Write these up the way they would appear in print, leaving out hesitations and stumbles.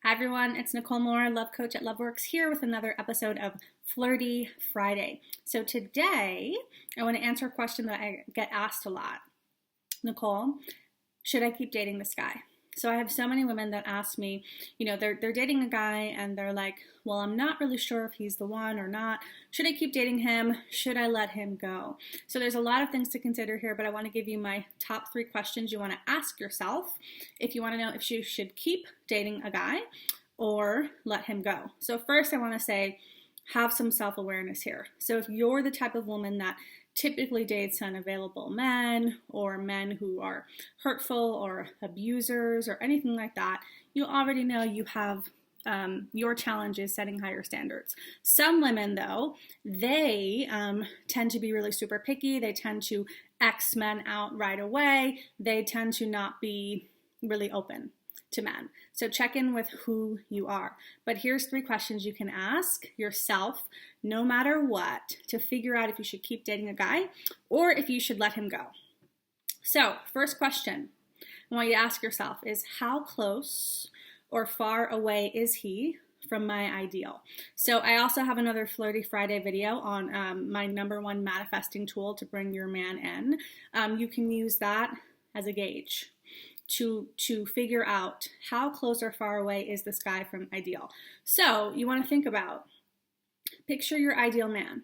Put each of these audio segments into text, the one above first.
Hi everyone, it's Nicole Moore, love coach at LoveWorks here with another episode of Flirty Friday. So today I want to answer a question that I get asked a lot. Nicole, should I keep dating this guy? So I have so many women that ask me, they're dating a guy and they're like, well, I'm not really sure if he's the one or not. Should I keep dating him? Should I let him go? So there's a lot of things to consider here, but I want to give you my top 3 questions you want to ask yourself if you want to know if you should keep dating a guy or let him go. So first I want to say, have some self-awareness here. So if you're the type of woman that typically dates unavailable men or men who are hurtful or abusers or anything like that, you already know you have your challenge is setting higher standards. Some women, though, they tend to be really super picky. They tend to X men out right away. They tend to not be really open to men. So check in with who you are. But here's 3 questions you can ask yourself, no matter what, to figure out if you should keep dating a guy or if you should let him go. So first question I want you to ask yourself is, how close or far away is he from my ideal? So I also have another Flirty Friday video on my #1 manifesting tool to bring your man in. You can use that as a gauge to figure out how close or far away is this guy from ideal. So you want to think about, picture your ideal man.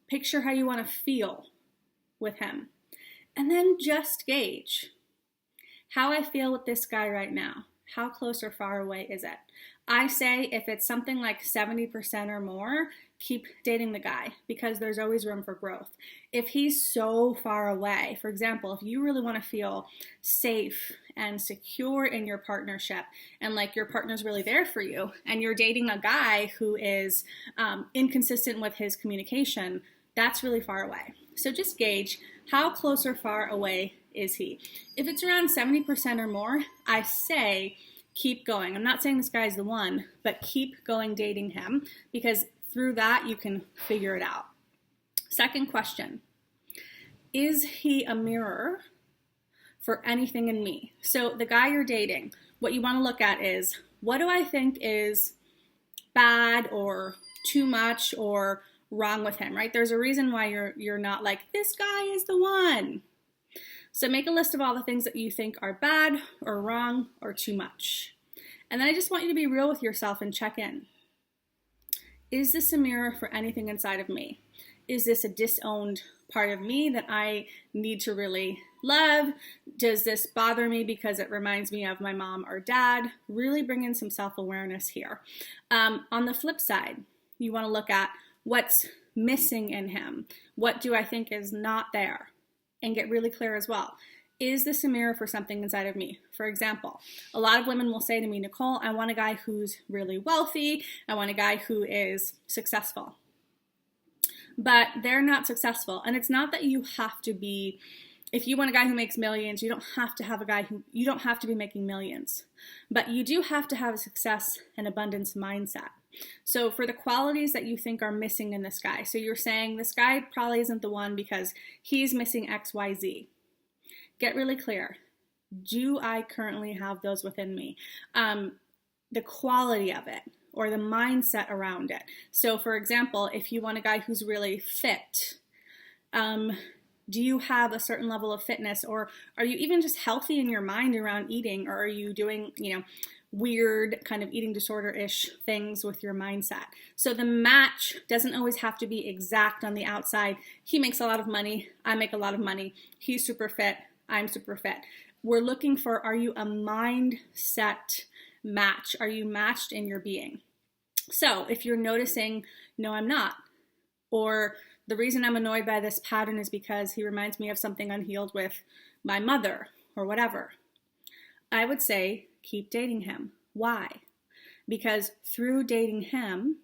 Picture how you want to feel with him. And then just gauge how I feel with this guy right now. How close or far away is it? I say if it's something like 70% or more, keep dating the guy because there's always room for growth. If he's so far away, for example, if you really want to feel safe and secure in your partnership and like your partner's really there for you and you're dating a guy who is inconsistent with his communication, that's really far away. So just gauge how close or far away is he. If it's around 70% or more, I say keep going. I'm not saying this guy's the one, but keep going dating him because through that you can figure it out. Second question, is he a mirror for anything in me? So the guy you're dating, what you want to look at is, what do I think is bad or too much or wrong with him, right? There's a reason why you're not like, this guy is the one. So make a list of all the things that you think are bad or wrong or too much. And then I just want you to be real with yourself and check in. Is this a mirror for anything inside of me? Is this a disowned part of me that I need to really love? Does this bother me because it reminds me of my mom or dad? Really bring in some self-awareness here. On the flip side, you want to look at what's missing in him. What do I think is not there? And get really clear as well. Is this a mirror for something inside of me? For example, a lot of women will say to me, Nicole, I want a guy who's really wealthy. I want a guy who is successful. But they're not successful. And it's not that you have to be, if you want a guy who makes millions, you don't have to have a guy who, you don't have to be making millions. But you do have to have a success and abundance mindset. So for the qualities that you think are missing in this guy, so you're saying this guy probably isn't the one because he's missing X, Y, Z. Get really clear. Do I currently have those within me? The quality of it or the mindset around it. So for example, if you want a guy who's really fit, do you have a certain level of fitness, or are you even just healthy in your mind around eating, or are you doing, weird kind of eating disorder-ish things with your mindset? So the match doesn't always have to be exact on the outside. He makes a lot of money, I make a lot of money. He's super fit, I'm super fit. We're looking for, are you a mindset match? Are you matched in your being? So if you're noticing, no, I'm not, or the reason I'm annoyed by this pattern is because he reminds me of something unhealed with my mother or whatever, I would say keep dating him. Why? Because through dating him,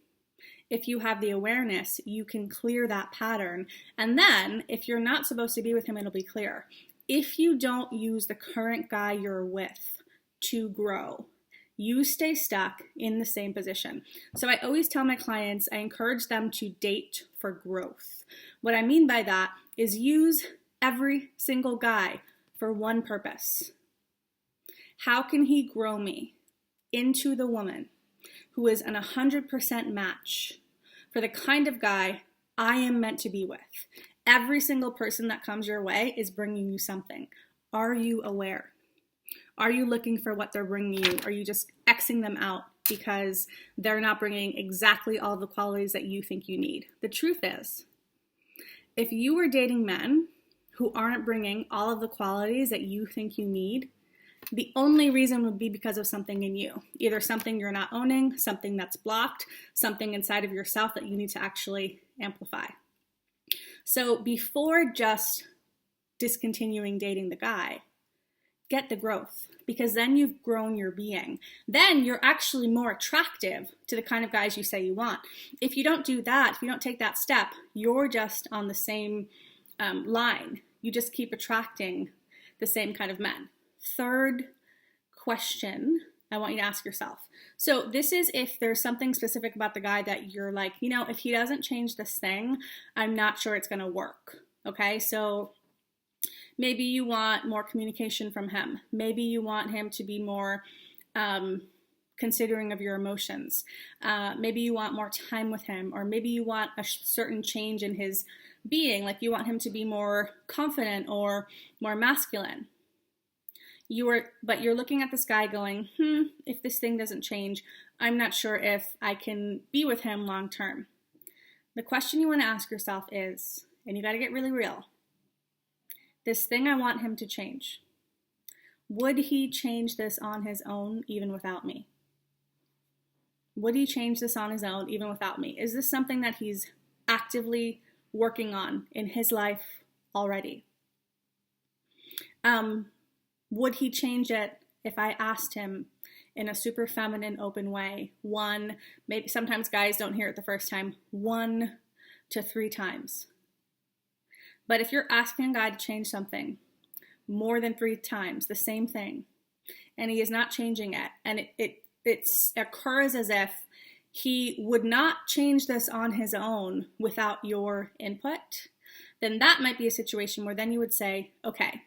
if you have the awareness, you can clear that pattern. And then if you're not supposed to be with him, it'll be clear. If you don't use the current guy you're with to grow, you stay stuck in the same position. So I always tell my clients, I encourage them to date for growth. What I mean by that is use every single guy for one purpose. How can he grow me? into the woman who is an 100% match for the kind of guy I am meant to be with. Every single person that comes your way is bringing you something. Are you aware? Are you looking for what they're bringing you? Are you just Xing them out because they're not bringing exactly all the qualities that you think you need? The truth is, if you were dating men who aren't bringing all of the qualities that you think you need, the only reason would be because of something in you. Either something you're not owning, something that's blocked, something inside of yourself that you need to actually amplify. So before just discontinuing dating the guy, get the growth, because then you've grown your being. Then you're actually more attractive to the kind of guys you say you want. If you don't do that, if you don't take that step, you're just on the same line. You just keep attracting the same kind of men. Third question I want you to ask yourself. So this is if there's something specific about the guy that you're like, if he doesn't change this thing, I'm not sure it's going to work. Okay, so maybe you want more communication from him. Maybe you want him to be more considering of your emotions. Maybe you want more time with him, or maybe you want a certain change in his being, like you want him to be more confident or more masculine. But you're looking at this guy going, if this thing doesn't change, I'm not sure if I can be with him long term. The question you want to ask yourself is, and you got to get really real, this thing I want him to change, would he change this on his own even without me? Would he change this on his own even without me? Is this something that he's actively working on in his life already? Would he change it if I asked him in a super feminine, open way? Maybe sometimes guys don't hear it the first time, 1 to 3 times. But if you're asking a guy to change something more than 3 times, the same thing, and he is not changing it, and it occurs as if he would not change this on his own without your input, then that might be a situation where then you would say, okay,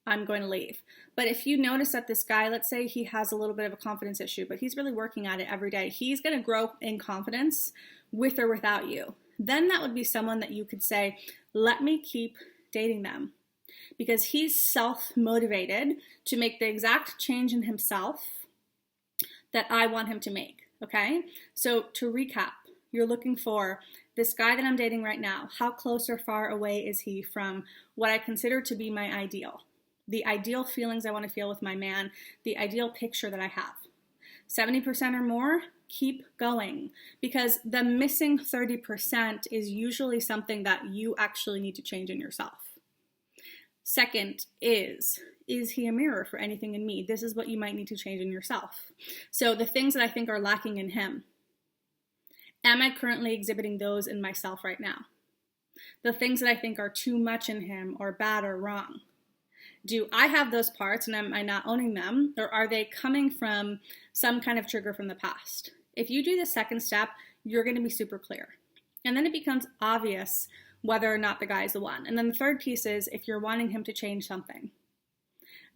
I'm going to leave. But if you notice that this guy, let's say he has a little bit of a confidence issue, but he's really working at it every day, he's going to grow in confidence with or without you. Then that would be someone that you could say, let me keep dating them, because he's self-motivated to make the exact change in himself that I want him to make, okay? So to recap, you're looking for this guy that I'm dating right now. How close or far away is he from what I consider to be my ideal? The ideal feelings I want to feel with my man, the ideal picture that I have. 70% or more, keep going, because the missing 30% is usually something that you actually need to change in yourself. Second is he a mirror for anything in me? This is what you might need to change in yourself. So the things that I think are lacking in him, am I currently exhibiting those in myself right now? The things that I think are too much in him or bad or wrong, do I have those parts and am I not owning them, or are they coming from some kind of trigger from the past? If you do the second step, you're going to be super clear. And then it becomes obvious whether or not the guy is the one. And then the third piece is if you're wanting him to change something.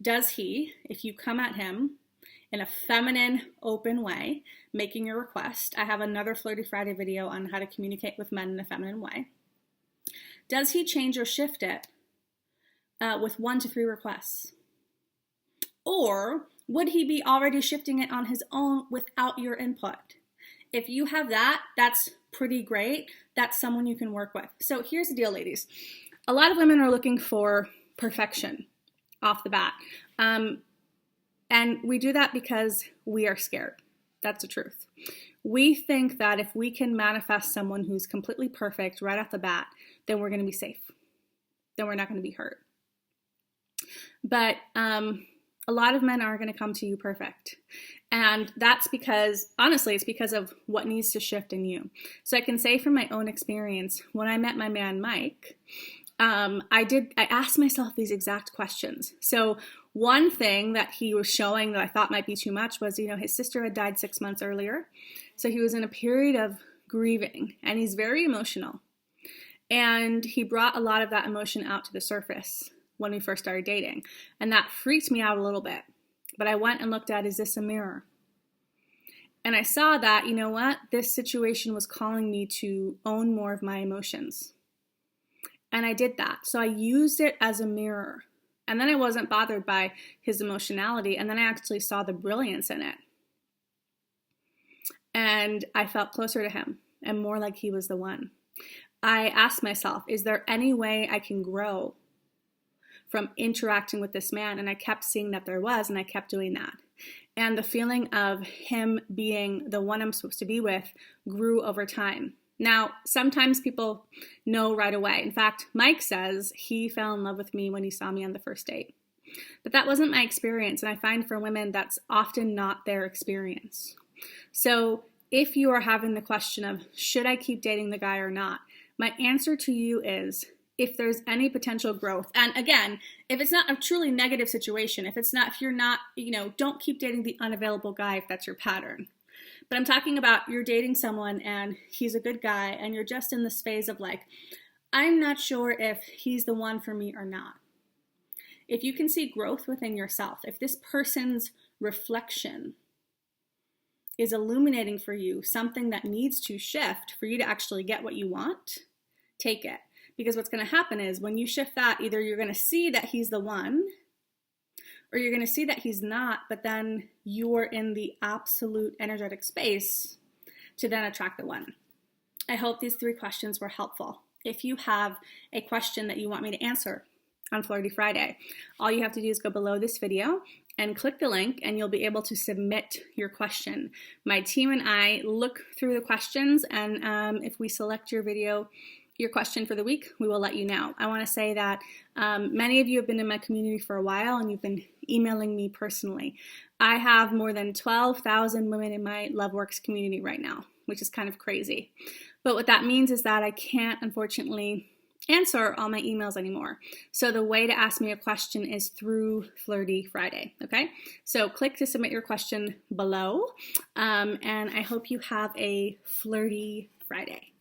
Does he, if you come at him in a feminine, open way, making your request, I have another Flirty Friday video on how to communicate with men in a feminine way. Does he change or shift it with 1 to 3 requests? Or would he be already shifting it on his own without your input? If you have that, that's pretty great. That's someone you can work with. So here's the deal, ladies. A lot of women are looking for perfection off the bat. And we do that because we are scared. That's the truth. We think that if we can manifest someone who's completely perfect right off the bat, then we're going to be safe. Then we're not going to be hurt. But a lot of men aren't going to come to you perfect. And that's because, honestly, it's because of what needs to shift in you. So I can say from my own experience, when I met my man, Mike, I asked myself these exact questions. So one thing that he was showing that I thought might be too much was, his sister had died 6 months earlier. So he was in a period of grieving, and he's very emotional. And he brought a lot of that emotion out to the surface when we first started dating. And that freaked me out a little bit. But I went and looked at, is this a mirror? And I saw that, you know what, this situation was calling me to own more of my emotions. And I did that. So I used it as a mirror. And then I wasn't bothered by his emotionality. And then I actually saw the brilliance in it. And I felt closer to him and more like he was the one. I asked myself, is there any way I can grow from interacting with this man? And I kept seeing that there was, and I kept doing that. And the feeling of him being the one I'm supposed to be with grew over time. Now, sometimes people know right away. In fact, Mike says he fell in love with me when he saw me on the first date. But that wasn't my experience, and I find for women that's often not their experience. So if you are having the question of, should I keep dating the guy or not? My answer to you is, if there's any potential growth, and again, if it's not a truly negative situation, if you're not, don't keep dating the unavailable guy if that's your pattern. But I'm talking about you're dating someone and he's a good guy and you're just in this phase of like, I'm not sure if he's the one for me or not. If you can see growth within yourself, if this person's reflection is illuminating for you something that needs to shift for you to actually get what you want, take it. Because what's going to happen is when you shift that, either you're going to see that he's the one, or you're going to see that he's not, but then you're in the absolute energetic space to then attract the one. I hope these 3 questions were helpful. If you have a question that you want me to answer on Flirty Friday, all you have to do is go below this video and click the link and you'll be able to submit your question. My team and I look through the questions, and if we select your question for the week, we will let you know. I want to say that many of you have been in my community for a while and you've been emailing me personally. I have more than 12,000 women in my LoveWorks community right now, which is kind of crazy. But what that means is that I can't, unfortunately, answer all my emails anymore. So the way to ask me a question is through Flirty Friday, okay? So click to submit your question below, and I hope you have a flirty Friday.